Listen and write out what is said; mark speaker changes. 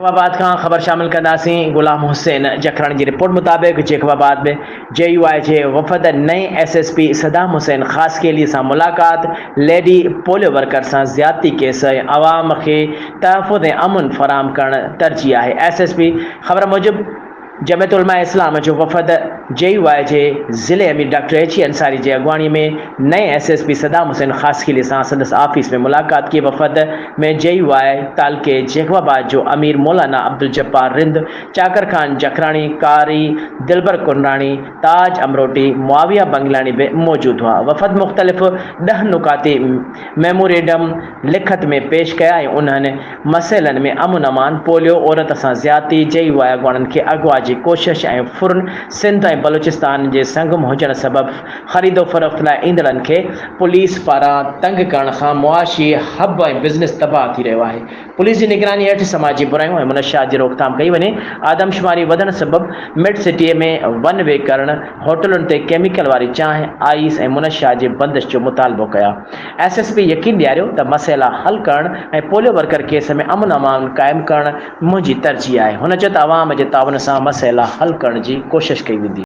Speaker 1: जेकबाबाद का ख़बर शामिल कंदासीं। गुलाम हुसैन जखरानी की रिपोर्ट मुताबिक जेकबाबाद में JUI जे वफ़द नए SSP सदाम हुसैन ख़ास के लिए सां मुलाक़ात, लेडी पोलियो वर्कर सां ज़्यादती केस ऐं अवाम खे तहफ़्फ़ुज़ ऐं अमन फराहम करणु तरजीह आहे। SSP ख़बर मूजिब जमियत उलमा इस्लाम जो वफ़द JUI जे ज़िले अमीर डॉक्टर H अंसारी जी अगवानी में नए SSP सदाम हुसैन ख़ास के लिए सां संदस ऑफिस में मुलाक़ात की। वफ़द में JUI तालके जेकबाबाद जो अमीर मौलाना अब्दुल जब्बार रिंद, चाकर खान जखरानी, कारी दिलबर कुंडानी, ताज अमरोटी, मुआविया बंगलानी भी मौजूद हुआ। वफ़द मुख्तलिफ़ 10 नुकाती मेमोरेंडम लिखत में पेश कया ऐं उन्हनि मसइलनि में अमन अमान, पोलियो, औरत सां ज़्यादती, JUI अगवाननि खे अगवा जी कोशिश ऐं फुरन सिंध ऐं बलूचिस्तान जे संगम हुजण सबबि ख़रीदो फ़रोख्त लाइ ईंदड़नि खे पुलिस पारां तंग करण खां मुआशी हब ऐं बिज़नेस तबाह थी रहियो आहे। पुलिस जी निगरानी हेठि समाजी बुरायूं ऐं मुनशियात जी रोकथाम कई वञे। आदमशुमारी वधण सबबि मिड सिटीअ में वन वे करणु, होटलुनि ते केमिकल वारी चांहि, आइस ऐं मुनशियात जी बंदिश जो मुतालबो कया। SSP यकीन ॾियारियो त मसइला हल करणु ऐं पोलियो वर्कर केस में अमन अमान क़ाइमु करणु मुंहिंजी तरजीह आहे। हुन चयो त अवाम जे ताउन सां मसइला हल करण जी कोशिश कई वेंदी।